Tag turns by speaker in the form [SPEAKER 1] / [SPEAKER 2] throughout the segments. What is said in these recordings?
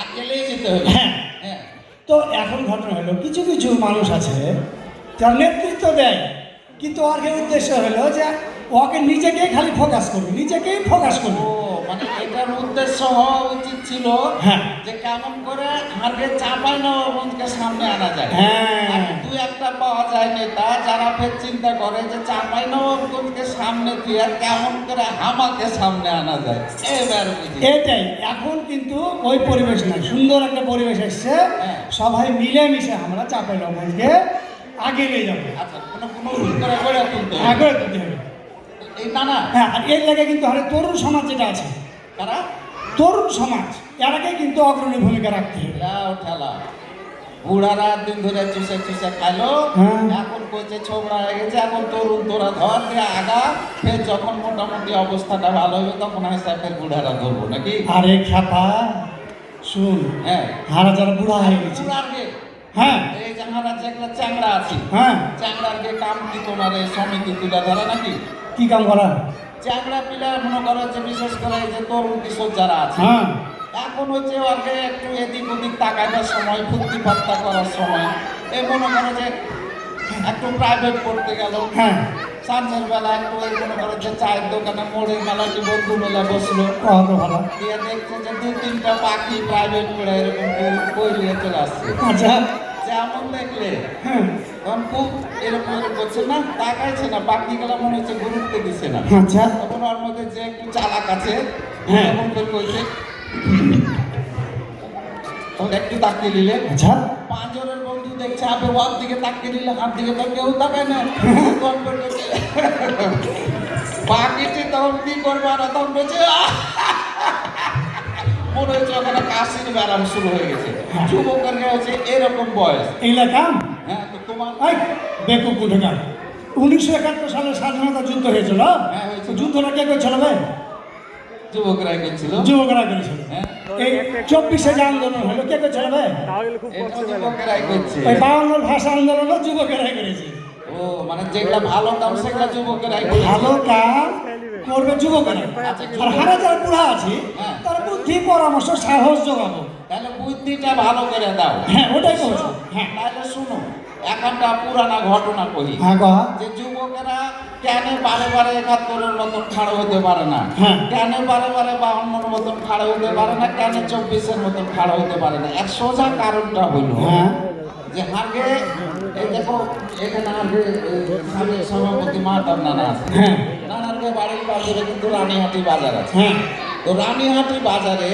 [SPEAKER 1] আকেলেই যেতে হবে।
[SPEAKER 2] হ্যাঁ।
[SPEAKER 1] হ্যাঁ,
[SPEAKER 2] তো এখন ঘটনা হলো কিছু কিছু মানুষ আছে যারা নেতৃত্ব দেয়, কিন্তু ওর উদ্দেশ্য হলো যে ওকে নিজেকেই খালি ফোকাস করবে, নিজেকেই ফোকাস করবে।
[SPEAKER 1] ও মানে এটার উদ্দেশ্য হওয়া উচিত ছিল
[SPEAKER 2] হ্যাঁ।
[SPEAKER 1] যে কেমন করে আমাকে চাপাই নবাবগঞ্জকে সামনে আনা যায়।
[SPEAKER 2] হ্যাঁ।
[SPEAKER 1] আর দুই একটা পাওয়া যায় নেতা যারা ফের চিন্তা করে যে চাপাই নবাবগঞ্জকে সামনে দিয়ে কেমন করে আমাকে সামনে আনা যায়। এবার বুঝি।
[SPEAKER 2] এটাই এখন কিন্তু ওই পরিবেশ নাই, সুন্দর একটা পরিবেশ এসছে।
[SPEAKER 1] হ্যাঁ।
[SPEAKER 2] সবাই মিলেমিশে আমরা চাঁপাইনবাবগঞ্জকে আগে নিয়ে যাবো।
[SPEAKER 1] আচ্ছা, কোনো কোনো করে গড়ে তুলতে হবে।
[SPEAKER 2] আগে দিতে হবে।
[SPEAKER 1] এই না না
[SPEAKER 2] হ্যাঁ, আর এর লাগে কিন্তু আরে তরুণ সমাজ যেটা আছে,
[SPEAKER 1] তারা
[SPEAKER 2] তরুণ সমাজ এরাকে কিন্তু অগ্রণী ভূমিকা রাখতে হবে।
[SPEAKER 1] লাও ঠেলা বুড়ারা দিন ধরে চুষে চুষে খাইলো,
[SPEAKER 2] হ্যাঁ।
[SPEAKER 1] এখন কইছে ছোবড়া হয়ে গেছে, এখন তরুণ তোরা ধর দিয়ে আগা, ফের যখন মোটামুটি অবস্থাটা ভালো হবে তখন আসে ফের বুড়ারা ধরবো নাকি।
[SPEAKER 2] আরে খ্যাপা শুন,
[SPEAKER 1] হ্যাঁ,
[SPEAKER 2] হারা যারা বুড়া হয়ে গেছে।
[SPEAKER 1] বুড়ার গে
[SPEAKER 2] হ্যাঁ।
[SPEAKER 1] এই যাহারা যেগুলা চ্যাংড়া আছে,
[SPEAKER 2] হ্যাঁ।
[SPEAKER 1] চ্যাংড়ার গে কাম কি তোমার এই সমিতি তুলে ধরা নাকি?
[SPEAKER 2] কি কাম করা?
[SPEAKER 1] চ্যাংড়া পিলা মনে করো যে বিশেষ করে এই যে তরুণ কিশোর যারা আছে,
[SPEAKER 2] হ্যাঁ।
[SPEAKER 1] এখন হচ্ছে ওকে একটু এদিক ওদিক তাকাইবার সময়, ফুর্তি ফাত্তা করার সময়, এই মনে করো যে একটু প্রাইভেট করতে গেল,
[SPEAKER 2] হ্যাঁ।
[SPEAKER 1] সন্ধ্যের বেলা একটু এই মনে করো যে চায়ের দোকানে মোড়ের মেলাটি বন্ধু মেলা বসলো,
[SPEAKER 2] কত ভালো।
[SPEAKER 1] দিয়ে দেখছে যে দু তিনটা পাখি প্রাইভেট করে এরকম বই নিয়ে চলে আসছে।
[SPEAKER 2] আচ্ছা।
[SPEAKER 1] যেমন দেখলে
[SPEAKER 2] হ্যাঁ।
[SPEAKER 1] তখন খুব এরকম এরকম করছে না, তাকাইছে না, পাখিগুলা মনে হচ্ছে গুরুত্ব দিচ্ছে না।
[SPEAKER 2] আচ্ছা।
[SPEAKER 1] তখন ওর মধ্যে যে একটু চালাক আছে,
[SPEAKER 2] হ্যাঁ।
[SPEAKER 1] তখন করে কইছে, তখন একটু তাকিয়ে নিলে
[SPEAKER 2] আচ্ছা।
[SPEAKER 1] পাঁচজনের বন্ধু দেখছে আপনি ওর দিকে তাকিয়ে নিলে, হাত দিকে তো কেউ তাকায় না। তখন বলছে, পাখিটি তখন কি করবো, আর তখন বলছে মনে হচ্ছে ওখানে কাশির ব্যারাম শুরু হয়ে গেছে। যুবকের হচ্ছে এরকম বয়স।
[SPEAKER 2] এইগুলা কাম?
[SPEAKER 1] হ্যাঁ, তো তোমার
[SPEAKER 2] এই বেকুব কোথাকার। 1971 সালে স্বাধীনতা যুদ্ধ হয়েছিল।
[SPEAKER 1] হ্যাঁ, হয়েছিল।
[SPEAKER 2] তো যুদ্ধটা কে করেছিল ভাই?
[SPEAKER 1] যুবকরাই করছিল।
[SPEAKER 2] যুবকরা করেছিল।
[SPEAKER 1] হ্যাঁ,
[SPEAKER 2] এই 24শে যে আন্দোলন হলো কে করেছিল ভাই?
[SPEAKER 1] এটা যুবকরাই করছে।
[SPEAKER 2] ওই 52 ভাষা আন্দোলনও যুবকেরাই করেছে।
[SPEAKER 1] ও মানে যেগুলা ভালো কাম সেগুলা যুবকরাই করছে।
[SPEAKER 2] ভালো কাম করবে যুবকেরা। আর হারা যারা বুড়া আছে
[SPEAKER 1] হ্যাঁ।
[SPEAKER 2] তার বুদ্ধি পরামর্শ সাহস যোগাবো।
[SPEAKER 1] তাহলে বুদ্ধিটা ভালো করে দাও।
[SPEAKER 2] হ্যাঁ, ওটাই করছো। হ্যাঁ।
[SPEAKER 1] তাহলে শুনো, এখানটা পুরানা ঘটনা কহি।
[SPEAKER 2] হ্যাঁ কহা।
[SPEAKER 1] যে যুবকেরা কেন বারে বারে 71-এর মতন খাড়ো হতে পারে না,
[SPEAKER 2] হ্যাঁ।
[SPEAKER 1] কেন বারে বারে 52-এর মতন খাড়ো হতে পারে না, কেন 24-এর মতন খাড়ো হতে পারে না, এর সোজা কারণটা হলো
[SPEAKER 2] হ্যাঁ।
[SPEAKER 1] যে আগে এই দেখো এখানে আগে সাবেক সভাপতি মাতার নানা আছে।
[SPEAKER 2] হ্যাঁ।
[SPEAKER 1] নানার বাড়ির বাজারে কিন্তু রানীহাটি বাজার আছে।
[SPEAKER 2] হ্যাঁ।
[SPEAKER 1] তো রানীহাটি বাজারে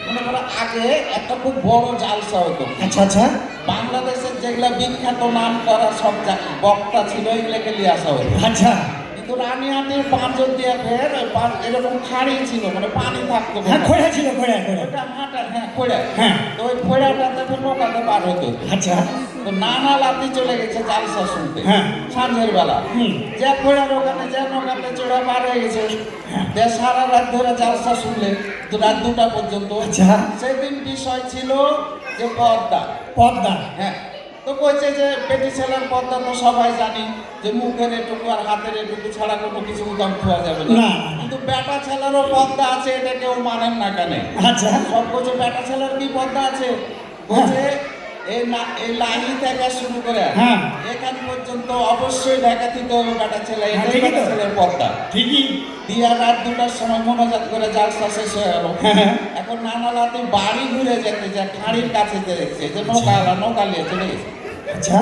[SPEAKER 1] মনে করো আগে একটা খুব বড় জালসা হতো।
[SPEAKER 2] আচ্ছা আচ্ছা।
[SPEAKER 1] বাংলাদেশের যেগুলা বিখ্যাত নাম করা সব বক্তা ছিল এগুলোকে নিয়ে আসা হতো।
[SPEAKER 2] আচ্ছা।
[SPEAKER 1] কিন্তু রানীহাটির পাঁচজন দিয়ে ফের এরকম খাড়ি ছিল, মানে পানি থাকতো।
[SPEAKER 2] হ্যাঁ, খোঁড়া ছিল, খোঁড়া খোঁড়া।
[SPEAKER 1] ওটা হাঁটা, হ্যাঁ খোঁড়া।
[SPEAKER 2] হ্যাঁ।
[SPEAKER 1] তো ওই খোঁড়াটাতে ফের নৌকাতে পার হতো।
[SPEAKER 2] আচ্ছা।
[SPEAKER 1] তো নানা লাতি চলে গেছে জালসা শুনতে।
[SPEAKER 2] হ্যাঁ।
[SPEAKER 1] সন্ধ্যের বেলা
[SPEAKER 2] হুম।
[SPEAKER 1] যে খোঁড়ার ওখানে যে নৌকাতে চড়া পার হয়ে গেছে, যে সারা রাত ধরে জালসা শুনলে তো রাত 2টা পর্যন্ত।
[SPEAKER 2] আচ্ছা।
[SPEAKER 1] সেদিন বিষয় ছিল যে পদ্মা।
[SPEAKER 2] পদ্মা।
[SPEAKER 1] হ্যাঁ, তো কইছে যে পেটি ছেলের পদ্মা তো সবাই জানি যে মুখের এটুকু আর হাতের এটুকু ছাড়া কোনো কিছু উদাম খোয়া যাবে না।
[SPEAKER 2] না।
[SPEAKER 1] কিন্তু বেটা ছেলেরও পদ্মা আছে, এটা কেউ মানেন না কেন?
[SPEAKER 2] আচ্ছা।
[SPEAKER 1] সব বলছে বেটা ছেলের কি পদ্মা আছে, বলছে এই লাইন থেকে শুরু করে
[SPEAKER 2] হ্যাঁ।
[SPEAKER 1] এখান পর্যন্ত অবশ্যই ঢাকা দিতে হবে বেটা ছেলে,
[SPEAKER 2] হ্যাঁ,
[SPEAKER 1] এটাই
[SPEAKER 2] ঠিকই
[SPEAKER 1] বেটা
[SPEAKER 2] তো।
[SPEAKER 1] ছেলের পদ্মা।
[SPEAKER 2] ঠিকই।
[SPEAKER 1] দিয়া রাত 2টার সময় মোনাজাত করে জালসা শেষ হয়ে গেল।
[SPEAKER 2] হ্যাঁ।
[SPEAKER 1] এখন নানা লাতি বাড়ি ঘুরে যেতে যে খাড়ির কাছে দেখছে যে নৌকা নিয়ে চলে গেছে।
[SPEAKER 2] আচ্ছা।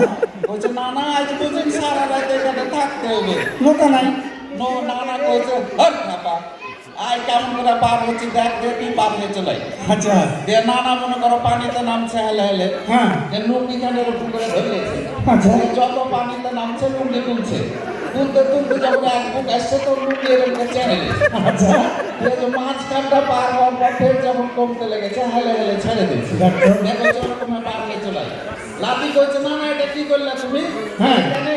[SPEAKER 1] বলছে নানা আজ বুঝেন সারা রাত এখানে থাকতে হবে।
[SPEAKER 2] নৌকা নাই।
[SPEAKER 1] নানা কইছে হর খাপা আয় কেমন করে পার হচ্ছে দেখ দেখি পার হয়ে চলাই।
[SPEAKER 2] আচ্ছা।
[SPEAKER 1] দিয়ে নানা মনে করো পানিতে নামছে হেলে হেলে,
[SPEAKER 2] হ্যাঁ।
[SPEAKER 1] লুঙ্গি খানে এরকম করে ধরেছে।
[SPEAKER 2] আচ্ছা।
[SPEAKER 1] যত পানিতে নামছে লুঙ্গি তুলছে, তুলতে তুলতে যখন এক বুক আসছে তো লুঙ্গি এরকম ছেড়ে দিয়েছে।
[SPEAKER 2] আচ্ছা।
[SPEAKER 1] মাঝখানটা পার হওয়ার পর ফের যখন কমতে লেগেছে হেলে হেলে ছেড়ে দিয়েছে।
[SPEAKER 2] দেখো।
[SPEAKER 1] দেখো যেরকম পার হয়ে চলাই। লাতি কইছে না না এটা কি করলে তুমি?
[SPEAKER 2] হ্যাঁ।
[SPEAKER 1] এখানে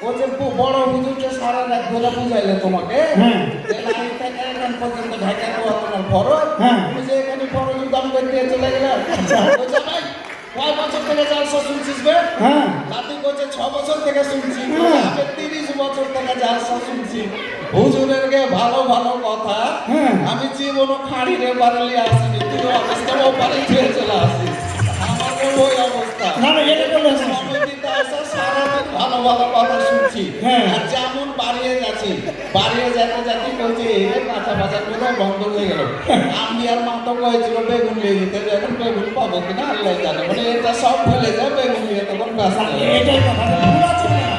[SPEAKER 1] বলছে বড় হুজুরকে সারা রাত ধরে বুঝাইলে তোমাকে
[SPEAKER 2] হ্যাঁ।
[SPEAKER 1] যে লাইন থেকে এখান পর্যন্ত ঢাকা দেওয়া তোমার ফরজ,
[SPEAKER 2] হ্যাঁ।
[SPEAKER 1] তুমি যে এখানে ফরজ উদ্যম করে দিয়ে চলে গেলে। বলছে ভাই কয় বছর থেকে জালসা শুনছিস বে?
[SPEAKER 2] হ্যাঁ।
[SPEAKER 1] লাতি বলছে 6 বছর থেকে শুনছি।
[SPEAKER 2] হ্যাঁ।
[SPEAKER 1] আমি 30 বছর থেকে জালসা শুনছি। হুজুরের গে ভালো ভালো কথা
[SPEAKER 2] হ্যাঁ।
[SPEAKER 1] আমি জীবনও খাড়ি রে বাড়ালি আসিনি, তুই অবস্থাও বাড়ি খেয়েছিলাম। ভালো কথা শুনছি।
[SPEAKER 2] হ্যাঁ।
[SPEAKER 1] আর যেমন বাড়িয়ে যাচ্ছি, বাড়িয়ে যেতে যেতে কইছে এই কাঁচা বাঁচা করে বন্ধ হয়ে গেল। আমি আর মা তো কয়েছিল বেগুন নিয়ে যেতে, এখন বেগুন পাবো কিনা আল্লাহ জানে। মানে এটা সব ফেলে যায়, বেগুন নিয়ে তখন ব্যস্ত হয়ে যায়।
[SPEAKER 2] এটাই কথা ভুলা চলবে না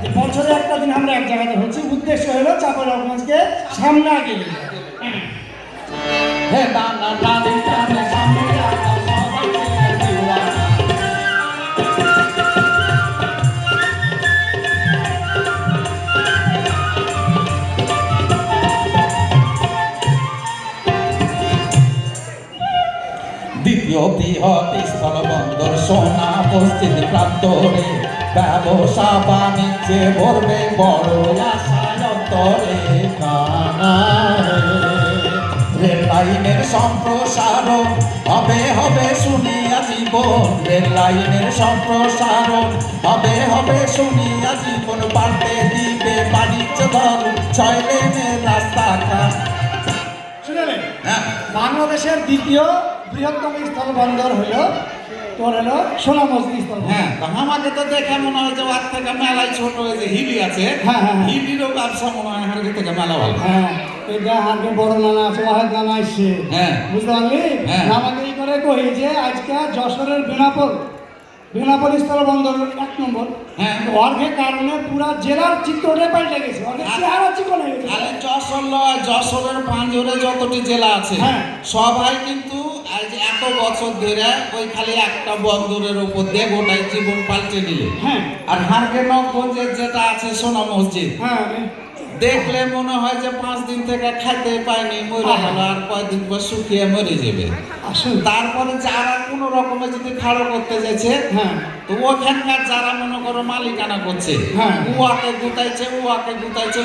[SPEAKER 2] যে বছরে একটা দিন আমরা এক জায়গাতে হচ্ছি, উদ্দেশ্য হলো চাঁপাইনবাবগঞ্জকে সামনে এগিয়ে নিয়ে যাওয়া।
[SPEAKER 1] হে নানা নানি নানি সামনে রাখা সবাই দিওয়ানা। দ্বিতীয় বৃহৎ স্থল বন্দর সোনা পশ্চিম প্রান্তরে, ব্যবসা বাণিজ্যে ভরবে বড় আশায় অন্তরে। রেল লাইনের সম্প্রসারণ হবে হবে শুনিয়া জীবন, রেল লাইনের সম্প্রসারণ হবে হবে শুনিয়া জীবন, পাল্টে দিবে বাণিজ্য ধরন, 6 লেনের রাস্তাঘাট।
[SPEAKER 2] শুনেলেন,
[SPEAKER 1] হ্যাঁ
[SPEAKER 2] বাংলাদেশের দ্বিতীয় বৃহত্তম স্থলবন্দর হলো তোর হলো সোনামসজিদ স্থলবন্দর।
[SPEAKER 1] হ্যাঁ, তো আমাকে তো দেখে মনে হয় যে ওর থেকে মেলায় ছোট ওই যে হিলি আছে,
[SPEAKER 2] হ্যাঁ, হ্যাঁ, হ্যাঁ।
[SPEAKER 1] হিলিরও ব্যবসা মনে হয় হারকে থেকে মেলা ভালো।
[SPEAKER 2] হ্যাঁ, এটা আগে বড় নানা আছে, ওয়াহেদ নানা আসছে।
[SPEAKER 1] হ্যাঁ।
[SPEAKER 2] বুঝতে পারলি?
[SPEAKER 1] হ্যাঁ।
[SPEAKER 2] আমাকে এই করে কই যে আজকে যশোরের বেনাপোল স্থলবন্দর 1 নম্বর।
[SPEAKER 1] হ্যাঁ।
[SPEAKER 2] অর্ঘের কারণে পুরা জেলার চিত্রটা পাল্টে গেছে, অর্ঘের চেহারা চিকন হয়ে গেছে।
[SPEAKER 1] খালি যশোর নয়, যশোরের পাঁচজোরে যতটি জেলা আছে
[SPEAKER 2] হ্যাঁ।
[SPEAKER 1] সবাই কিন্তু আজ এত বছর ধরে ওই খালি একটা বন্দরের উপর দিয়ে গোটাই জীবন পাল্টে নিলে।
[SPEAKER 2] হ্যাঁ।
[SPEAKER 1] আর হারকে নগঞ্জের যেটা আছে সোনা মসজিদ,
[SPEAKER 2] হ্যাঁ,
[SPEAKER 1] দেখলে মনে হয় যে 5 দিন থেকে খাইতে পায়নি, মরে গেল, আর কয়েকদিন পর শুকিয়ে মরে যাবে।
[SPEAKER 2] আসলে
[SPEAKER 1] তারপরে যারা কোনো রকমে যদি খাড়ো করতে যাচ্ছে,
[SPEAKER 2] হ্যাঁ,
[SPEAKER 1] তো ওখানকার যারা মনে করো মালিকানা করছে,
[SPEAKER 2] হ্যাঁ।
[SPEAKER 1] উয়াকে গুতাইছে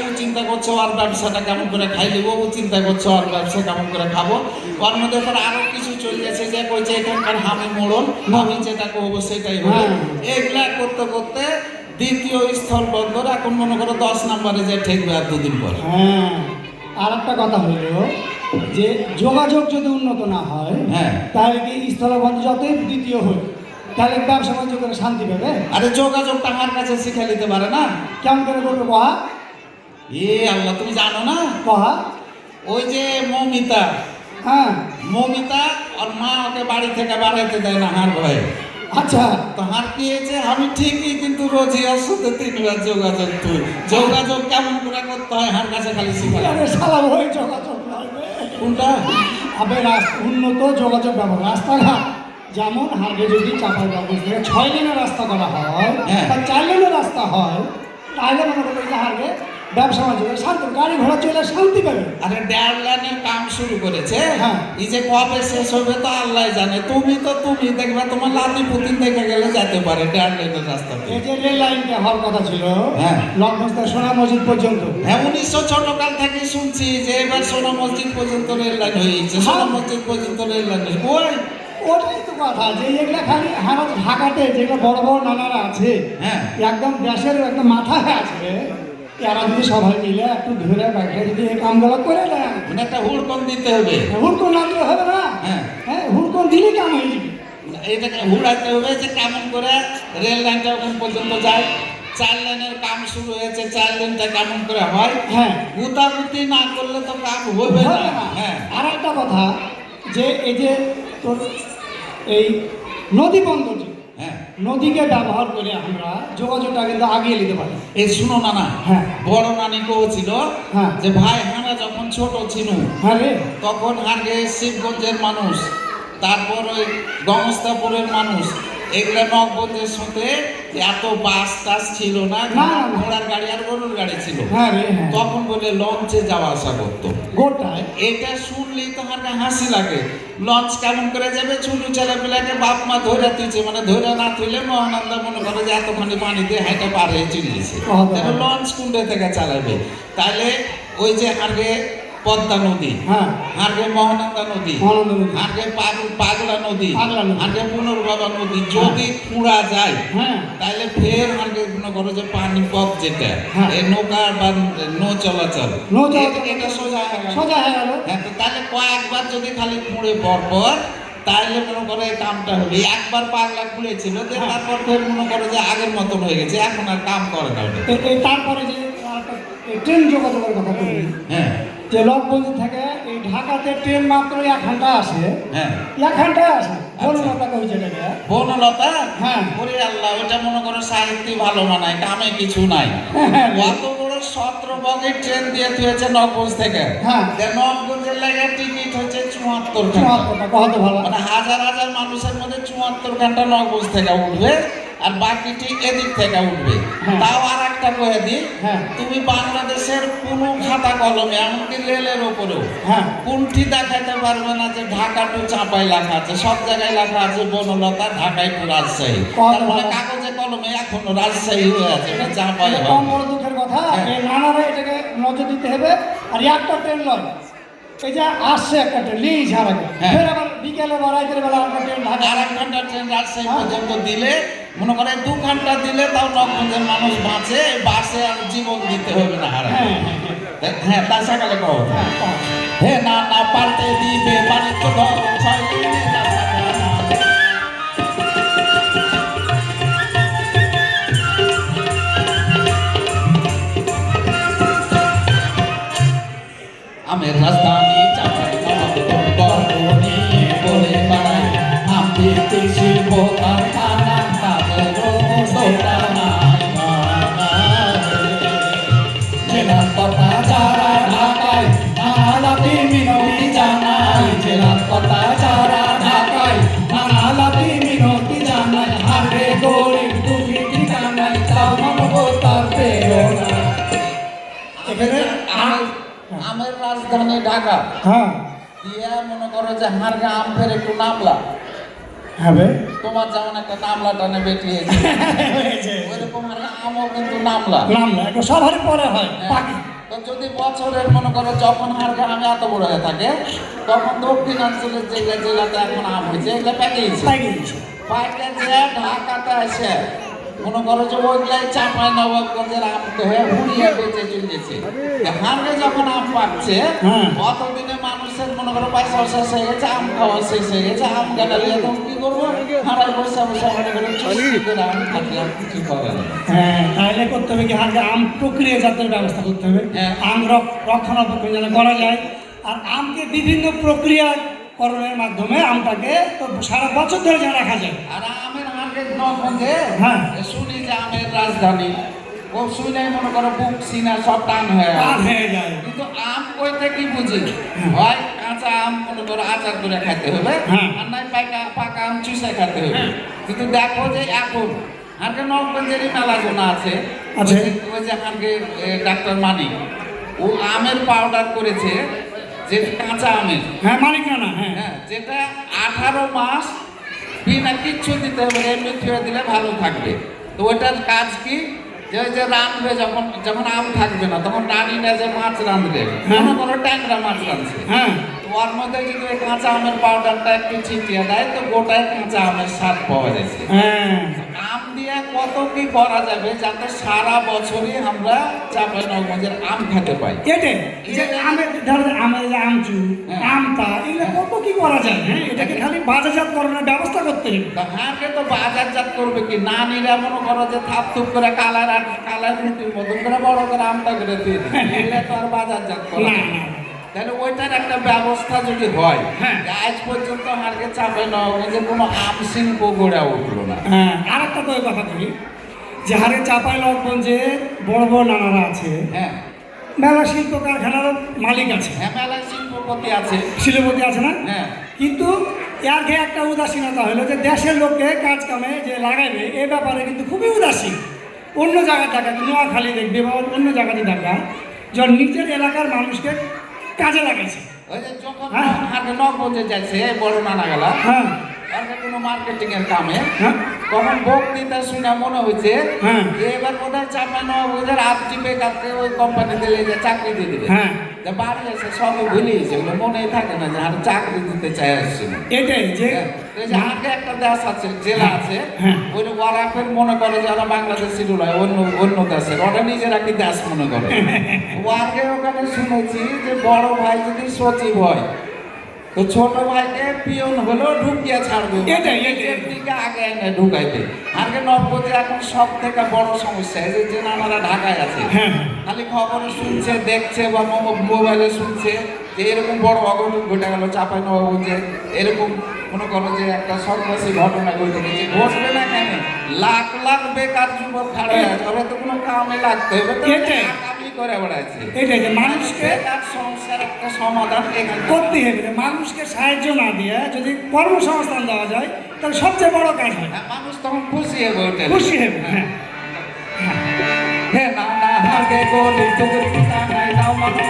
[SPEAKER 1] ও চিন্তা করছে ওর ব্যবসাটা কেমন করে খাইলিব, ও চিন্তা করছে ওর ব্যবসা কেমন করে খাবো। ওর মধ্যে পর আরো কিছু চলে গেছে যে কইছে এখানকার হামি মোড়ল, আমি যেটা করবো সেটাই হবে।
[SPEAKER 2] হ্যাঁ।
[SPEAKER 1] এগুলা করতে করতে দ্বিতীয় স্থল বন্দর এখন মনে করো 10 নম্বরে যে ঠেকবে আর 2 দিন পর।
[SPEAKER 2] হ্যাঁ। আর একটা কথা হলো যে যোগাযোগ যদি উন্নত না হয়,
[SPEAKER 1] হ্যাঁ।
[SPEAKER 2] তাহলে কি স্থলবন্দর যতই দ্বিতীয় হয়, তাহলে ব্যবসা বাণিজ্য করে শান্তি পাবে?
[SPEAKER 1] আরে যোগাযোগটা আমার কাছে শিখে নিতে পারে না।
[SPEAKER 2] কেমন করে করবে কহা?
[SPEAKER 1] এ আল্লাহ, তুমি জানো না
[SPEAKER 2] কহা?
[SPEAKER 1] ওই যে মমিতা,
[SPEAKER 2] হ্যাঁ।
[SPEAKER 1] মমিতা আর মা ওকে বাড়ি থেকে বাড়াইতে দেয় না হার ভয়ে।
[SPEAKER 2] আচ্ছা।
[SPEAKER 1] তো হার কি হয়েছে, আমি ঠিকই কিন্তু রোজই ওর সাথে 3 বার যোগাযোগ কেমন করে করতে হয় হার কাছে খালি শিখে।
[SPEAKER 2] আরে শালা ওই যোগাযোগ লাগবে।
[SPEAKER 1] কোনটা?
[SPEAKER 2] আবে উন্নত যোগাযোগ ব্যবস্থা, রাস্তাঘাট যেমন হারবে যদি চাঁপাইনবাবগঞ্জ থেকে 6 লেনের রাস্তা করা হয়,
[SPEAKER 1] হ্যাঁ।
[SPEAKER 2] বা 4 লেনের রাস্তা হয়, তাহলে মনে করবে যে হারবে ব্যবসা বাণিজ্য করে শান্তি, গাড়ি ঘোড়া চলে শান্তি পাবে।
[SPEAKER 1] আরে 1.5 লাইনের কাম শুরু করেছে,
[SPEAKER 2] হ্যাঁ।
[SPEAKER 1] এই যে কবে শেষ হবে তো আল্লাহ জানে। তুমি দেখবে তোমার লাতি পুতিন দেখে গেলে যেতে পারে 1.5 লাইনের রাস্তাতে।
[SPEAKER 2] এই যে রেল লাইনটা হওয়ার কথা ছিল,
[SPEAKER 1] হ্যাঁ।
[SPEAKER 2] লক্ষগঞ্জ থেকে সোনা মসজিদ পর্যন্ত,
[SPEAKER 1] হ্যাঁ, 1900 ছোটকাল থেকে শুনছি যে এবার সোনা মসজিদ পর্যন্ত রেল লাইন হয়েছে, সোনা মসজিদ পর্যন্ত রেল লাইন হয়েছে। ওই
[SPEAKER 2] ওটাই তো কথা যে এগুলা খালি আমার ঢাকাতে যেগুলো বড় বড় নানারা আছে,
[SPEAKER 1] হ্যাঁ।
[SPEAKER 2] একদম দেশের একদম মাথায় আছে, এরা যদি সবাই মিলে একটু ধরে বাইরে যদি এই কামগুলো করে দেন,
[SPEAKER 1] মানে একটা হুড়কন দিতে হবে।
[SPEAKER 2] হুড়কোন না দিলে হবে না।
[SPEAKER 1] হ্যাঁ।
[SPEAKER 2] হ্যাঁ, হুড়কোন দিলে কাম হয়ে যাবে।
[SPEAKER 1] এটাকে হুড়াইতে হবে যে কেমন করে রেল লাইনটা ওখান পর্যন্ত যায়। 4 লাইনের কাম শুরু হয়েছে, 4 লাইনটা কেমন করে হয়।
[SPEAKER 2] হ্যাঁ।
[SPEAKER 1] গুতাগুতি না করলে তো কাম হবে না। হ্যাঁ।
[SPEAKER 2] আর একটা কথা যে এই যে তোর এই নদী বন্দর,
[SPEAKER 1] হ্যাঁ।
[SPEAKER 2] নদীকে ব্যবহার করে আমরা যোগাযোগটা কিন্তু আগিয়ে নিতে পারি।
[SPEAKER 1] এই শুনো না,
[SPEAKER 2] হ্যাঁ।
[SPEAKER 1] বড় নানিকেও ছিল
[SPEAKER 2] হ্যাঁ।
[SPEAKER 1] যে ভাই হানা যখন ছোট ছিল
[SPEAKER 2] হ্যাঁ রে,
[SPEAKER 1] তখন আগে শিবগঞ্জের মানুষ, তারপর ওই গমস্তাপুরের মানুষ, এগুলা নগঞ্জের সাথে এত বাস টাস ছিল না,
[SPEAKER 2] না, না, না।
[SPEAKER 1] ঘোড়ার গাড়ি আর গরুর গাড়ি ছিল।
[SPEAKER 2] হ্যাঁ রে, হ্যাঁ।
[SPEAKER 1] তখন বলে লঞ্চে যাওয়া আসা করতো।
[SPEAKER 2] গোটায়
[SPEAKER 1] এটা শুনলেই তোমার হাসি লাগে। লঞ্চ কেমন করে যাবে, ছোট ছেলে পেলাকে বাপ মা ধরে তুইছে, মানে ধরে না তুইলে মহানন্দা মনে করে যে এতখানি পানি দিয়ে হাইটা পার হয়ে চলিয়েছে, লঞ্চ কুন্ডে থেকে চালাবে। তাহলে ওই যে আগে পদ্মা নদী,
[SPEAKER 2] হ্যাঁ,
[SPEAKER 1] আগে মহানন্দা নদী,
[SPEAKER 2] মহানন্দা নদী,
[SPEAKER 1] আগে পাগলা নদী,
[SPEAKER 2] পাগলা নদী,
[SPEAKER 1] আগে পুনর্বাবা নদী যদি পুরা যায়,
[SPEAKER 2] হ্যাঁ,
[SPEAKER 1] তাহলে ফের আগে মনে করো যে পানি পথ যেটা
[SPEAKER 2] হ্যাঁ।
[SPEAKER 1] এই নৌকা বা নৌ চলাচল,
[SPEAKER 2] নৌ চলাচল।
[SPEAKER 1] এটা সোজা হয়ে গেল।
[SPEAKER 2] সোজা হয়ে গেল।
[SPEAKER 1] হ্যাঁ, তো তাহলে কয়েকবার যদি খালি পুড়ে পর তাইলে মনে করে এই কামটা হবে। একবার পাগলা খুলেছিল, যে তারপর ফের মনে করে যে আগের মতন হয়ে গেছে, এখন আর কাম করে না ওটা।
[SPEAKER 2] তারপরে যে ট্রেন যোগাযোগের কথা বলি,
[SPEAKER 1] হ্যাঁ
[SPEAKER 2] যে লকবন্দি থেকে এই ঢাকাতে ট্রেন মাত্র 1 ঘন্টা আসে,
[SPEAKER 1] হ্যাঁ
[SPEAKER 2] 1 ঘন্টায় আসে। বনলতা কইছে এটাকে।
[SPEAKER 1] বনলতা,
[SPEAKER 2] হ্যাঁ।
[SPEAKER 1] ওরে আল্লাহ, ওটা মনে করো সাহিত্য ভালো মানায়, কামে কিছু নাই। অত বড় 17 বগির ট্রেন দিয়ে তুইছে নবগঞ্জ থেকে।
[SPEAKER 2] হ্যাঁ।
[SPEAKER 1] নবগঞ্জের লাগে টিকিট হচ্ছে 74 ঘন্টা।
[SPEAKER 2] 74টা কত ভালো।
[SPEAKER 1] মানে হাজার হাজার মানুষের মধ্যে 74 ঘন্টা নবগঞ্জ থেকে উঠবে, আর বাকিটি এদিক থেকে উঠবে।
[SPEAKER 2] হ্যাঁ।
[SPEAKER 1] তাও আর একটা কয়ে দিই,
[SPEAKER 2] হ্যাঁ।
[SPEAKER 1] তুমি বাংলাদেশের কোনো খাতা কলমে, এমনকি রেলের ওপরেও
[SPEAKER 2] হ্যাঁ।
[SPEAKER 1] কোনটি দেখাতে পারবে না যে ঢাকা টু চাঁপাই লেখা আছে। সব জায়গায় লেখা আছে বনলতা, ঢাকায় টু রাজশাহী। তার মানে কাগজে কলমে এখনো রাজশাহী হয়ে আছে, এটা চাঁপাই
[SPEAKER 2] এটা
[SPEAKER 1] হবে।
[SPEAKER 2] কম বড় দুঃখের কথা।
[SPEAKER 1] হ্যাঁ।
[SPEAKER 2] এই নানারা এটাকে নজর দিতে হবে। আর একটা ট্রেন লয়, এই যে আসছে একটা ট্রেন লিজ হারাবে,
[SPEAKER 1] হ্যাঁ।
[SPEAKER 2] ফের আবার বিকেলে বা রাতের বেলা একটা ট্রেন ঢাকা।
[SPEAKER 1] আর 1 ঘন্টা ট্রেন রাজশাহী
[SPEAKER 2] হ্যাঁ।
[SPEAKER 1] পর্যন্ত দিলে, মনে করে 2 ঘন্টা দিলে তাও নবগঞ্জের মানুষ বাঁচে, বাসে আর জীবন দিতে হবে না হারা।
[SPEAKER 2] হ্যাঁ,
[SPEAKER 1] হ্যাঁ, তার সকালে কহ,
[SPEAKER 2] হ্যাঁ, হ্যাঁ।
[SPEAKER 1] হে না না পাল্টে দিবে বাণিজ্য ধর্ম ছয় দিনে যাত্রা। আমের রাজধানী চাপাই গর্বনি বলে বাড়াই, আমি শিল্প কারখানা তাদের জেলার কথা যারা ঢাকায়, নানালাতি মিনতি জানাই। জেলার কথা যারা ঢাকায়, নানালাতি মিনতি জানাই। হারে গরিব দুঃখী ঠিকানাই, তাও মানবতার প্রেরণা।
[SPEAKER 2] এখানে
[SPEAKER 1] আমের রাজধানী ঢাকা
[SPEAKER 2] হ্যাঁ
[SPEAKER 1] দিয়া মনে করো যে হারগা আম ফের একটু নামলা,
[SPEAKER 2] হবে।
[SPEAKER 1] তোমার যেমন একটা নামলা টানে বেটিয়েছে, ওইরকম হারগা আমও কিন্তু নামলা।
[SPEAKER 2] নাম না, এটা সবারই পরে হয় পাখি।
[SPEAKER 1] তো যদি বছরের মনে করো যখন হারগা আমি এত বড় হয়ে থাকে, তখন দক্ষিণাঞ্চলের যে জেলাতে এখন আম হয়েছে, এটা পেকেছে।
[SPEAKER 2] পাইছে।
[SPEAKER 1] পাইকেছে ঢাকাতে আসে, মনে করো যে ওইগুলাই চাপাই নবাবগঞ্জের আম হয়ে হুড়িয়ে বেঁচে চলেছে। হারগে যখন আম পাচ্ছে,
[SPEAKER 2] হ্যাঁ।
[SPEAKER 1] অতদিনে মানুষের মনে করো পয়সা শেষ হয়ে গেছে, আম খাওয়া শেষ হয়ে গেছে, আম কাটালিয়ে তখন কি করবো, হারাই বসে বসে মনে করো চুরি করে আম খাচ্ছি, আর কিছু করে না।
[SPEAKER 2] হ্যাঁ, তাহলে করতে হবে কি, আগে আম প্রক্রিয়াজাতের ব্যবস্থা করতে হবে।
[SPEAKER 1] হ্যাঁ।
[SPEAKER 2] আম রক্ষণাবেক্ষণ যেন করা যায়। আর আমকে বিভিন্ন প্রক্রিয়াকরণের মাধ্যমে আমটাকে তো সারা বছর ধরে যেন রাখা যায়।
[SPEAKER 1] আর আমের হারগে নগঞ্জে
[SPEAKER 2] হ্যাঁ।
[SPEAKER 1] শুনি যে আমের রাজধানী, ও শুনে মনে করো বুক সিনা সব টান হয়ে
[SPEAKER 2] পার
[SPEAKER 1] গেছে।
[SPEAKER 2] হয়ে যায়।
[SPEAKER 1] কিন্তু আম কইতে কি বুঝি, হয় কাঁচা আম মনে করো আচার করে খেতে হবে,
[SPEAKER 2] হ্যাঁ।
[SPEAKER 1] আর নাই পাকা আম চুষে খেতে হবে।
[SPEAKER 2] হ্যাঁ।
[SPEAKER 1] কিন্তু দেখো যে এখন আগে নবগঞ্জেরই মেলা জোনা আছে,
[SPEAKER 2] আছে।
[SPEAKER 1] ওই যে আগে ডাক্তার মানিক, ও আমের পাউডার করেছে, যে কাঁচা আমের,
[SPEAKER 2] হ্যাঁ, মালিক না, হ্যাঁ।
[SPEAKER 1] হ্যাঁ, যেটা 18 মাস বিনা কিচ্ছু দিতে হবে, এমনি থুয়ে দিলে ভালো থাকবে। তো ওইটার কাজ কি, যে ওই যে রাঁধবে, যখন যখন আম থাকবে না, তখন রানীরা যে মাছ রাঁধবে,
[SPEAKER 2] হ্যাঁ।
[SPEAKER 1] মনে করো ট্যাংরা মাছ রাঁধছে,
[SPEAKER 2] হ্যাঁ।
[SPEAKER 1] তো ওর মধ্যে যদি ওই কাঁচা আমের পাউডারটা একটু ছিটিয়ে দেয়, তো গোটায় কাঁচা আমের স্বাদ পাওয়া যাচ্ছে।
[SPEAKER 2] হ্যাঁ।
[SPEAKER 1] আম দিয়ে কত কি করা যাবে, যাতে সারা বছরই আমরা চাঁপাইনবাবগঞ্জের আম খেতে পাই।
[SPEAKER 2] এটাই যে আমের, ধরো আমের যে আমচু,
[SPEAKER 1] হ্যাঁ।
[SPEAKER 2] আমটা, এগুলো কত কি করা যায়। হ্যাঁ, এটাকে খালি বাজারজাতকরণের ব্যবস্থা করতে হবে।
[SPEAKER 1] হাঁকে তো বাজারজাত করবে কি, না নিলে মনে করো যে থাপ থুপ করে কালার রুটির মতন করে বড় করে আমটা করে দিয়ে দিবে, নিলে তো আর বাজারজাত করা
[SPEAKER 2] না,
[SPEAKER 1] যাবে
[SPEAKER 2] না।
[SPEAKER 1] না। তাহলে ওইটার একটা ব্যবস্থা যদি হয়,
[SPEAKER 2] হ্যাঁ।
[SPEAKER 1] যে আজ পর্যন্ত হাঁকে চাঁপাইনবাবগঞ্জে কোনো আম শিল্প গড়ে উঠলো না।
[SPEAKER 2] হ্যাঁ, আর একটা তো কথা বলি, যে হারে চাঁপাইনবাবগঞ্জে বড় বড় নানারা আছে,
[SPEAKER 1] হ্যাঁ
[SPEAKER 2] মেলা শিল্প কারখানার মালিক আছে,
[SPEAKER 1] হ্যাঁ, মেলায় শিল্পপতি আছে।
[SPEAKER 2] শিল্পপতি আছে না।
[SPEAKER 1] হ্যাঁ।
[SPEAKER 2] কিন্তু এর খেয়ে একটা উদাসীনতা হলো যে দেশের লোককে কাজ কামে যে লাগাইবে, এ ব্যাপারে কিন্তু খুবই উদাসীন। অন্য জায়গায় দেখা, নোয়াখালী দেখবে বা অন্য জায়গাতে দেখা, যে নিজের এলাকার মানুষকে কাজে লাগাইছে।
[SPEAKER 1] ওই যে যখন
[SPEAKER 2] হ্যাঁ।
[SPEAKER 1] হাঁকে নবগঞ্জে যাচ্ছে বড় নানা গেলা,
[SPEAKER 2] হ্যাঁ।
[SPEAKER 1] আর কোনো মার্কেটিং এর কামে,
[SPEAKER 2] হ্যাঁ।
[SPEAKER 1] তখন বক্তৃতা শুনে মনে হয়েছে,
[SPEAKER 2] হ্যাঁ।
[SPEAKER 1] যে এবার বোধহয় চাঁপাইনবাবগঞ্জের হাত টিপে কাটতে ওই কোম্পানিতে লেগে চাকরি দিয়ে দিবে।
[SPEAKER 2] হ্যাঁ।
[SPEAKER 1] যে বাড়ি এসে সবই ভুলিয়েছে, ওগুলো মনেই থাকে না যে আর চাকরি দিতে চাই আসছে না।
[SPEAKER 2] এটাই যে
[SPEAKER 1] এই যে আগে একটা দেশ আছে, জেলা আছে,
[SPEAKER 2] হ্যাঁ।
[SPEAKER 1] ওই ওরা ফের মনে করে যে ওরা বাংলাদেশি নয়, অন্য দেশের, ওরা নিজেরা কি দেশ মনে করে। ওয়ার্কে ওখানে শুনেছি যে বড় ভাই যদি সচিব হয়, তো ছোট ভাইকে পিয়ন হলো ঢুকিয়ে ছাড়বে
[SPEAKER 2] এটাই।
[SPEAKER 1] দিকে আগে এনে ঢুকাইবে আগে নবগঞ্জে এখন সব থেকে বড় সমস্যা এই যে নানারা ঢাকায় আছে
[SPEAKER 2] হ্যাঁ
[SPEAKER 1] খালি খবরে শুনছে দেখছে বা মোবাইলে শুনছে যে এরকম বড় অঘটন ঘটে গেল চাপাই নবাবগঞ্জে এরকম মনে করো যে একটা সন্ত্রাসী ঘটনা ঘটে গেছে ঘটবে না কেন লাখ লাখ বেকার যুবক খাড়া আছে ওরা তো কোনো কামে লাগতে হবে তো
[SPEAKER 2] এটাই।
[SPEAKER 1] কামই করে বেড়াচ্ছে
[SPEAKER 2] এটাই যে মানুষকে
[SPEAKER 1] বেকার সমস্যার একটা সমাধান এখানে
[SPEAKER 2] করতে হবে যে মানুষকে সাহায্য না দিয়ে যদি কর্মসংস্থান দেওয়া যায় তাহলে সবচেয়ে বড় কাজ হয়
[SPEAKER 1] মানুষ তখন খুশি হবে ওটা
[SPEAKER 2] খুশি হবে হ্যাঁ
[SPEAKER 1] হে না না হাগে গলি তোদের পিতা নাই নাও মানব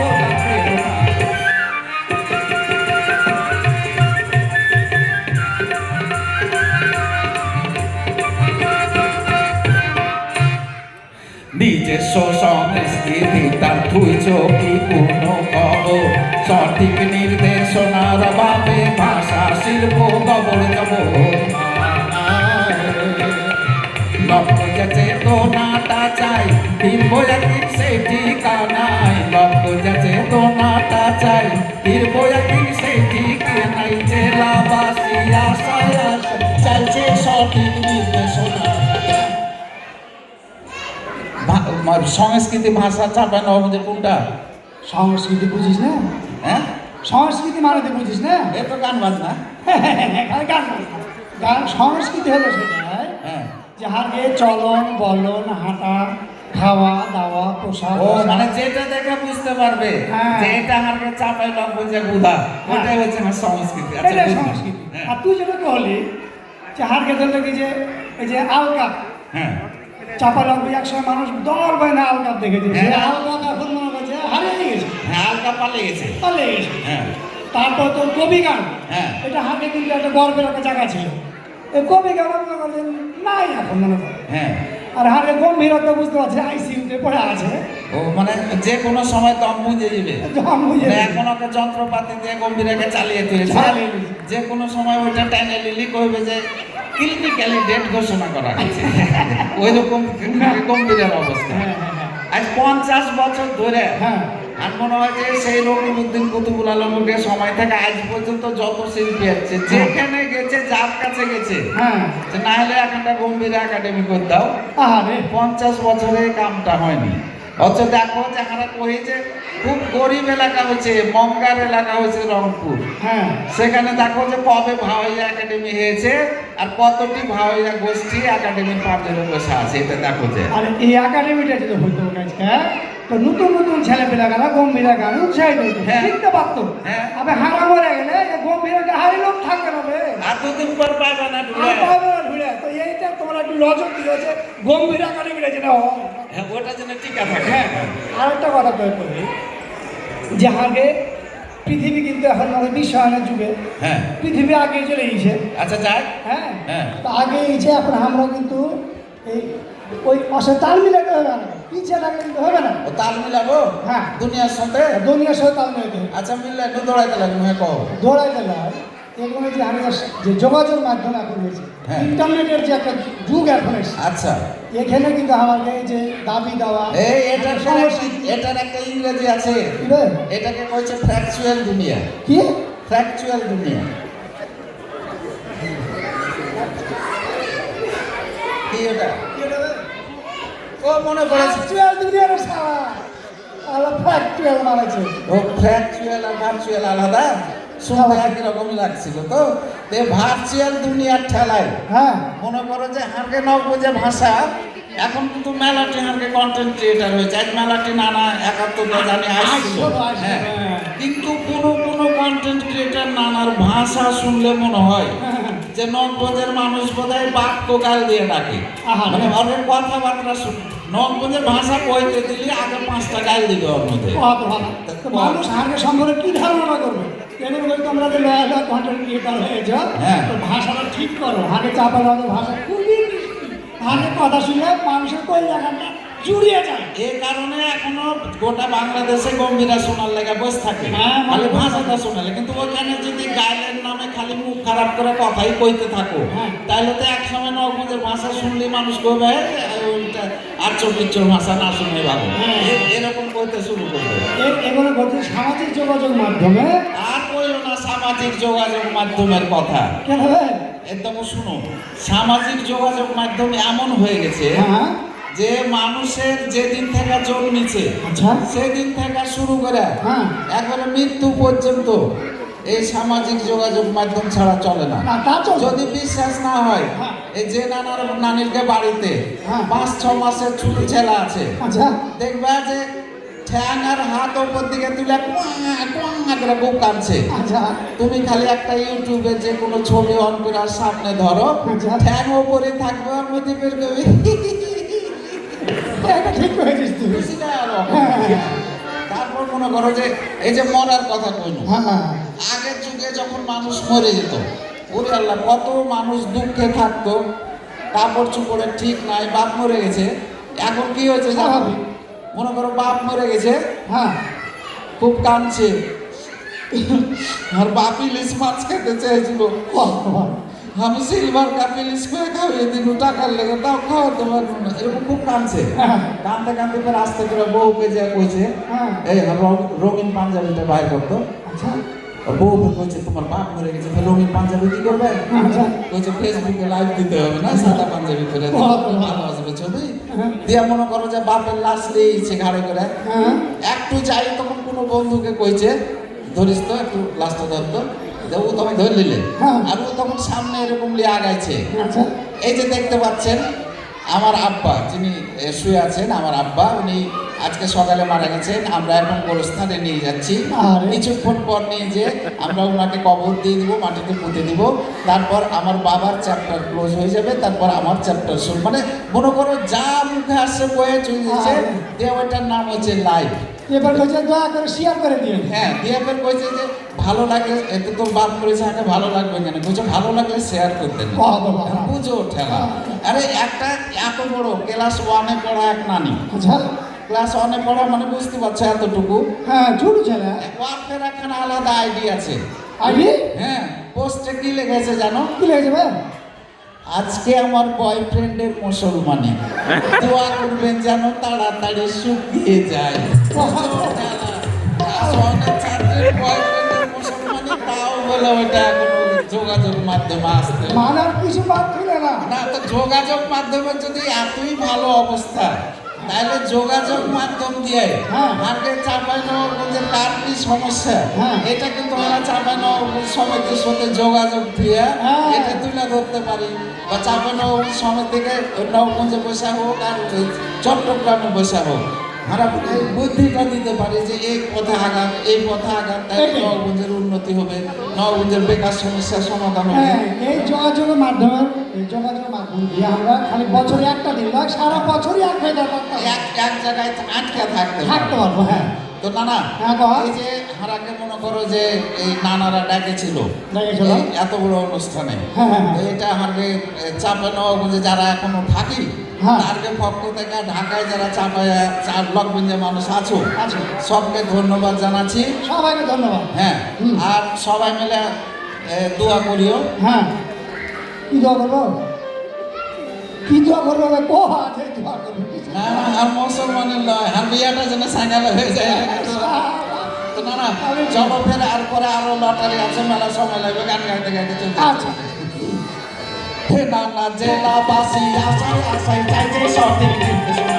[SPEAKER 1] নিজস্ব সংস্কৃতি তার ধুইছ কি কোনো খবর সঠিক নির্দেশনার ভাবে ভাষা শিল্প গবর জবর লক্ষ্য যাচ্ছে দোনাটা চাই ফিরবো একদিন সেই ঠিকানায় লক্ষ্য যাচ্ছে দোনাটা চাই ফিরবো একদিন সেই ঠিকানায় জেলাবাসী আশায় আশা চাইছে সঠিক নির্দেশনা সংস্কৃতি ভাষা চাপায় নবগঞ্জের কোনটা
[SPEAKER 2] সংস্কৃতি বুঝিস না
[SPEAKER 1] হ্যাঁ
[SPEAKER 2] সংস্কৃতি মানে তুই বুঝিস না
[SPEAKER 1] এ তো গান বাজনা
[SPEAKER 2] খালি গান বাজনা। গান সংস্কৃতি হলো সেটাই
[SPEAKER 1] হ্যাঁ
[SPEAKER 2] যে হারকে চলন বলন হাঁটা খাওয়া দাওয়া পোশাক
[SPEAKER 1] ও মানে যেটা দেখে বুঝতে পারবে
[SPEAKER 2] হ্যাঁ।
[SPEAKER 1] যে এটা আমার চাপাই নবগঞ্জের বুধা ওটাই হচ্ছে আমার সংস্কৃতি আচ্ছা
[SPEAKER 2] এটাই
[SPEAKER 1] বুঝলি?
[SPEAKER 2] সংস্কৃতি
[SPEAKER 1] হ্যাঁ।
[SPEAKER 2] আর তুই যেটা বলি যে হারকে ধরলে কি যে এই যে আলকাপ
[SPEAKER 1] হ্যাঁ
[SPEAKER 2] চাপা লাগবে একসময় মানুষ দল হয় না আলকাপ দেখেছে সে
[SPEAKER 1] হ্যাঁ।
[SPEAKER 2] আলকাপ এখন মনে করছে হারিয়ে গেছে
[SPEAKER 1] হ্যাঁ হালকা পালিয়ে গেছে
[SPEAKER 2] পালিয়ে গেছে
[SPEAKER 1] হ্যাঁ
[SPEAKER 2] তারপর তোর কবি গান
[SPEAKER 1] হ্যাঁ।
[SPEAKER 2] এটা হাতে কিন্তু একটা গর্বের একটা জায়গা ছিল এই কবি গান মনে করছেন নাই এখন মনে করে
[SPEAKER 1] হ্যাঁ
[SPEAKER 2] আর হারে গম্ভীরতা বুঝতে পারছে আইসিইউতে পড়ে আছে
[SPEAKER 1] ও মানে যে কোনো সময় দম বুঝে যাবে
[SPEAKER 2] দম বুঝে
[SPEAKER 1] মানে
[SPEAKER 2] যাবে।
[SPEAKER 1] এখন ওকে যন্ত্রপাতি দিয়ে গম্ভীরাকে চালিয়ে দিয়েছে
[SPEAKER 2] চালিয়ে দিয়েছে।
[SPEAKER 1] যে কোনো সময় ওইটা টেনে লিলি কইবে যে ক্লিনিক্যালি ডেট ঘোষণা করা হয়েছে ওই রকম গম্ভীরের অবস্থা
[SPEAKER 2] হ্যাঁ হ্যাঁ হ্যাঁ
[SPEAKER 1] আজ 50 বছর ধরে
[SPEAKER 2] হ্যাঁ
[SPEAKER 1] আর মনে হয় যে সেই রকিবউদ্দিন কুতুবুল আলমের সময় থেকে আজ পর্যন্ত যত শিল্পী আছে যেখানে গেছে যার কাছে গেছে
[SPEAKER 2] হ্যাঁ
[SPEAKER 1] যে না হলে একটা গম্ভীর একাডেমি করে দাও
[SPEAKER 2] আহারে
[SPEAKER 1] 50 বছরে এই কামটা হয়নি অথচ দেখো যারা কইছে খুব গরিব এলাকা হচ্ছে মঙ্গার এলাকা হচ্ছে রংপুর
[SPEAKER 2] হ্যাঁ
[SPEAKER 1] সেখানে দেখো যে কবে ভাওয়াইয়া একাডেমি হয়েছে আর কতটি ভাওয়াইয়া গোষ্ঠী একাডেমির পাঁচজনে বসে আছে এটা দেখো যে
[SPEAKER 2] আর এই একাডেমিটা যদি হইতো কাজকে তো নতুন নতুন ছেলেপেলারা গম্ভীরা গান উৎসাহিত হইতো
[SPEAKER 1] হ্যাঁ।
[SPEAKER 2] শিখতে পারতো
[SPEAKER 1] হ্যাঁ।
[SPEAKER 2] আবে হারা মরে গেলে গম্ভীরা হারি লোক থাকবে না বে
[SPEAKER 1] আর দুদিন পর পাবে না
[SPEAKER 2] আর
[SPEAKER 1] ঢুলে।
[SPEAKER 2] পাবে না ঘুরে তো এইটা তোমরা একটু নজর দিয়েছে গম্ভীর একাডেমিটা যেটা হয়
[SPEAKER 1] হ্যাঁ ওটা যেন টিকা থাকে
[SPEAKER 2] হ্যাঁ আর একটা কথা প্রয়োগ করি যে আগে পৃথিবী কিন্তু এখন আমাদের বিশ্বায়নের যুগে
[SPEAKER 1] হ্যাঁ
[SPEAKER 2] পৃথিবী আগে চলে গেছে
[SPEAKER 1] আচ্ছা যাই
[SPEAKER 2] হ্যাঁ
[SPEAKER 1] হ্যাঁ।
[SPEAKER 2] তো আগে গেছে এখন আমরা কিন্তু এই ওই পাশে তাল মিলাতে হবে না পিছিয়ে থাকলে কিন্তু হবে না
[SPEAKER 1] ও তাল মিলাবো
[SPEAKER 2] হ্যাঁ।
[SPEAKER 1] দুনিয়ার সাথে
[SPEAKER 2] দুনিয়ার সাথে তাল মিলাতে হবে
[SPEAKER 1] আচ্ছা মিললে একটু দৌড়াইতে লাগবে হ্যাঁ কও
[SPEAKER 2] দৌড়াইতে নয় এগুলো যে আমাদের যে যোগাযোগ মাধ্যম এখন হয়েছে
[SPEAKER 1] হ্যাঁ।
[SPEAKER 2] ইন্টারনেটের যে একটা যুগ এখন এসেছে
[SPEAKER 1] আচ্ছা
[SPEAKER 2] এখানে কিন্তু আমাকে এই যে দাবি দেওয়া
[SPEAKER 1] এই এটার
[SPEAKER 2] সমস্যা
[SPEAKER 1] এটার একটা ইংরেজি আছে
[SPEAKER 2] কি রে?
[SPEAKER 1] এটাকে কইছে ফ্র্যাকচুয়াল দুনিয়া
[SPEAKER 2] কি
[SPEAKER 1] ফ্র্যাকচুয়াল দুনিয়া কি এটা ও মনে পড়েছে
[SPEAKER 2] ফ্যাক্টুয়াল দুনিয়ার সারা আলা ফ্যাক্টুয়াল মানেছে
[SPEAKER 1] ও ফ্র্যাকচুয়াল আর ভার্চুয়াল আলাদা শুনতে একই রকমই লাগছিল তো ভার্চুয়াল দুনিয়ার ঠেলায়
[SPEAKER 2] হ্যাঁ
[SPEAKER 1] মনে করো যে হারকে নবগঞ্জে ভাষা এখন কিন্তু মেলাটি হারকে কন্টেন্ট ক্রিয়েটার হয়েছে আজ মেলাটি নানা 71 জানি আসছিল
[SPEAKER 2] আসছিল,
[SPEAKER 1] হ্যাঁ
[SPEAKER 2] হ্যাঁ।
[SPEAKER 1] কিন্তু কোনো কন্টেন্ট ক্রিয়েটার নানার ভাষা শুনলে মনে হয় যে নবগঞ্জের মানুষ বোধহয় বাক্য গাল দিয়ে ডাকে
[SPEAKER 2] আহা,
[SPEAKER 1] মানে ওদের কথাবার্তা শুন নবগঞ্জের ভাষা কইতে দিলে আগে 5টা গাল দিবে ওর মধ্যে
[SPEAKER 2] কত ভালো তো মানুষ আগে সম্পর্কে কি ধারণা করবে এমন করে তোমরা যে লয়াল কন্টেন্ট ক্রিয়েটার হয়েছ
[SPEAKER 1] হ্যাঁ।
[SPEAKER 2] তো ভাষাটা ঠিক করো আগে চাপা দাও ভাষা খুবই মিষ্টি। আগে কথা শুনে মানুষের কই জায়গাটা জুড়িয়ে যায়
[SPEAKER 1] এই কারণে এখনো গোটা বাংলাদেশে গম্ভীরা শোনার লেগে বসে থাকে
[SPEAKER 2] হ্যাঁ,
[SPEAKER 1] খালি ভাষাটা শোনালে কিন্তু ওখানে যদি গায়ের নামে খালি মুখ খারাপ করে কথাই কইতে থাকো
[SPEAKER 2] হ্যাঁ।
[SPEAKER 1] তাহলে তো এক সময় নবগঞ্জের ভাষা শুনলে মানুষ কবে আটচর পিচ্চর ভাষা না শুনে ভাবো
[SPEAKER 2] হ্যাঁ।
[SPEAKER 1] এরকম কইতে শুরু করবে
[SPEAKER 2] এগুলো বলছে সামাজিক যোগাযোগ মাধ্যমে
[SPEAKER 1] আর কইও না সামাজিক যোগাযোগ মাধ্যমের কথা।
[SPEAKER 2] কেন রে?
[SPEAKER 1] একদম শুনো, সামাজিক যোগাযোগ মাধ্যম এমন হয়ে গেছে
[SPEAKER 2] হ্যাঁ
[SPEAKER 1] যে মানুষের যেদিন থেকে জন্মেছে
[SPEAKER 2] আচ্ছা
[SPEAKER 1] সেদিন থেকে শুরু করে
[SPEAKER 2] হ্যাঁ
[SPEAKER 1] একবারে মৃত্যু পর্যন্ত এই সামাজিক যোগাযোগ মাধ্যম ছাড়া চলে না।
[SPEAKER 2] না তা তো
[SPEAKER 1] যদি বিশ্বাস না হয়,
[SPEAKER 2] হ্যাঁ।
[SPEAKER 1] এই যে নানার নানিরকে বাড়িতে
[SPEAKER 2] হ্যাঁ।
[SPEAKER 1] 5-6 মাসের ছোট ছেলে আছে,
[SPEAKER 2] আচ্ছা
[SPEAKER 1] দেখবা যে ঠ্যাং আর হাত ওপর দিকে তুলে কোয়া কোয়া করে বউ কাঁদছে।
[SPEAKER 2] আচ্ছা
[SPEAKER 1] তুমি খালি একটা ইউটিউবে যে কোনো ছবি অন করে আর সামনে ধরো,
[SPEAKER 2] আচ্ছা।
[SPEAKER 1] ঠ্যাং ওপরে থাকবে আর মধ্যে বের করবে।
[SPEAKER 2] এটা ঠিক করেছিস তুই।
[SPEAKER 1] বুঝি না আরো?
[SPEAKER 2] হ্যাঁ
[SPEAKER 1] তারপর মনে করো যে এই যে মরার কথা কইলো,
[SPEAKER 2] হ্যাঁ
[SPEAKER 1] আগের যুগে যখন মানুষ মরে যেত, ওরে আল্লাহ কত মানুষ দুঃখে থাকতো, কাপড় চোপড়ে ঠিক নাই, বাপ মরে গেছে। এখন কি হয়েছে জানো?
[SPEAKER 2] স্বাভাবিক।
[SPEAKER 1] মনে করো বাপ মরে গেছে,
[SPEAKER 2] হ্যাঁ
[SPEAKER 1] খুব কাঁদছে, আর বাপ ইলিশ মাছ খেতে চেয়েছিল, আমি সিলভার কাপ ইলিশ করে খাওয়িয়ে দিন, টাকার লেগে তাও খাওয়াতে পারবো না, এরকম খুব কাঁদছে।
[SPEAKER 2] হ্যাঁ
[SPEAKER 1] কাঁদতে কাঁদতে ফের আস্তে করে বউকে যে কইছে,
[SPEAKER 2] হ্যাঁ
[SPEAKER 1] এই রঙিন পাঞ্জাবিটা বাইর করতো।
[SPEAKER 2] আচ্ছা
[SPEAKER 1] বউ কইছে তোমার বাপ মরে গেছে, রঙিন পাঞ্জাবি কি করবে?
[SPEAKER 2] আচ্ছা
[SPEAKER 1] কইছে ফেসবুকে লাইভ দিতে হবে না, সাদা পাঞ্জাবি করে ভালো আসবে ছবি
[SPEAKER 2] হ্যাঁ।
[SPEAKER 1] দিয়া। মনে করো যে বাপের লাশ দিয়েছে ঘাড়ে করে,
[SPEAKER 2] হ্যাঁ
[SPEAKER 1] একটু যাই তখন কোনো বন্ধুকে কইছে ধরিস তো, একটু লাশটা ধরতো, ও তখন ধরে নিলে,
[SPEAKER 2] হ্যাঁ।
[SPEAKER 1] আর ও তখন সামনে এরকম লিয়ে আগাইছে।
[SPEAKER 2] আচ্ছা
[SPEAKER 1] এই যে দেখতে পাচ্ছেন আমার আব্বা যিনি শুয়ে আছেন, আমার আব্বা উনি আজকে সকালে মারা গেছেন। আমরা এখন গোরস্থানে নিয়ে যাচ্ছি,
[SPEAKER 2] আরে।
[SPEAKER 1] কিছুক্ষণ পর নিয়ে যে আমরা ওনাকে কবর দিয়ে দিব, মাটিতে পুঁতে দিব, তারপর আমার বাবার চ্যাপ্টার ক্লোজ হয়ে যাবে, তারপর আমার চ্যাপ্টার শুরু। মানে মনে করো যা মুখে আসছে বয়ে চলে যাচ্ছে।
[SPEAKER 2] আরে।
[SPEAKER 1] দিয়ে ওইটার নাম হচ্ছে লাইভ।
[SPEAKER 2] এবার বলছে দয়া করে শেয়ার করে দিন।
[SPEAKER 1] হ্যাঁ, দিয়ে ফের কইছে যে ভালো লাগে, এতে তোর বাপ করেছে, আগে ভালো লাগবে কেন? বলছে ভালো লাগলে শেয়ার করতে না।
[SPEAKER 2] বাহ, বাহ, বাহ।
[SPEAKER 1] বুঝো ঠেলা। আরে একটা এত বড় ক্লাস 1-এ পড়া এক নানি,
[SPEAKER 2] আচ্ছা
[SPEAKER 1] ক্লাস 1-এ পড়া মানে বুঝতে পারছো এতটুকু,
[SPEAKER 2] হ্যাঁ ছোট ছেলে
[SPEAKER 1] ওয়ার্কের একখানা আলাদা আইডি আছে।
[SPEAKER 2] আইডি
[SPEAKER 1] হ্যাঁ, পোস্টে কি লেগেছে জানো?
[SPEAKER 2] কি লেগে যাবে?
[SPEAKER 1] আজকে আমার বয়ফ্রেন্ডের মুসলমানি, দোয়া করবেন যেন তাড়াতাড়ি শুকিয়ে যায়। ক্লাস 1-এর ছাত্রের বয়ফ্রেন্ডের মুসলমানি, তাও বলে ওইটা এখন যোগাযোগ মাধ্যমে আসতে
[SPEAKER 2] মানার কিছু বাদ ছিল না।
[SPEAKER 1] না। তো যোগাযোগ মাধ্যমের যদি এতই ভালো অবস্থা, তাহলে যোগাযোগ মাধ্যম দিয়ে
[SPEAKER 2] হ্যাঁ।
[SPEAKER 1] আগে চাঁপাইনবাবগঞ্জের কার কি সমস্যা,
[SPEAKER 2] হ্যাঁ।
[SPEAKER 1] এটা কিন্তু আমরা চাঁপাইনবাবগঞ্জ সমিতির সাথে যোগাযোগ দিয়ে
[SPEAKER 2] হ্যাঁ।
[SPEAKER 1] এটা তুলে ধরতে পারি। বা চাঁপাইনবাবগঞ্জ সমিতিকে নবগঞ্জে বসা হোক আর চট্টগ্রামে বসা হোক, আমরা এই বুদ্ধিটা দিতে পারি যে এই পথে আগান, এই পথে আগান, তাই
[SPEAKER 2] এটাই।
[SPEAKER 1] নবগঞ্জের উন্নতি হবে, নবগঞ্জের বেকার সমস্যার সমাধান হবে।
[SPEAKER 2] হ্যাঁ এই যোগাযোগের মাধ্যমে দিয়ে আমরা খালি বছরে একটা দিন নয়, সারা বছরই এক হয়ে যাবো
[SPEAKER 1] এক এক জায়গায় আটকে থাকতে
[SPEAKER 2] থাকতে
[SPEAKER 1] পারবো।
[SPEAKER 2] পারবো। হ্যাঁ
[SPEAKER 1] তো নানা,
[SPEAKER 2] হ্যাঁ, বাবা।
[SPEAKER 1] এই যে হারাকে মনে করো যে এই নানারা ডেকেছিল
[SPEAKER 2] ডেকেছিল।
[SPEAKER 1] এই এত বড় অনুষ্ঠানে,
[SPEAKER 2] হ্যাঁ, হ্যাঁ, হ্যাঁ।
[SPEAKER 1] তো এটা আমাকে চাঁপাইনবাবগঞ্জে যারা এখনো থাকি,
[SPEAKER 2] হ্যাঁ।
[SPEAKER 1] তারকে পক্ষ থেকে ঢাকায় যারা ব্লকগঞ্জে মানুষ আছো,
[SPEAKER 2] আছো।
[SPEAKER 1] সবকে ধন্যবাদ জানাচ্ছি।
[SPEAKER 2] সবাইকে ধন্যবাদ।
[SPEAKER 1] হ্যাঁ,
[SPEAKER 2] হুম।
[SPEAKER 1] আর সবাই মিলে দোয়া করিও।
[SPEAKER 2] হ্যাঁ কি দোয়া করবো? কি দোয়া করবো? ও আছে দোয়া করবো।
[SPEAKER 1] না না, আর মুসলমানের নয়, আর বিয়াটা যেন সাঙ্গালে হয়ে যায়। তো না না, চলো ফের আর পরে আরো লটারি আছে, মেলা সময় লাগবে, গান গাইতে গাইতে চলতে।
[SPEAKER 2] আচ্ছা।
[SPEAKER 1] হে নানা জেলাবাসী, আশায় আশায় চাইছে সঠিক নির্দেশনা।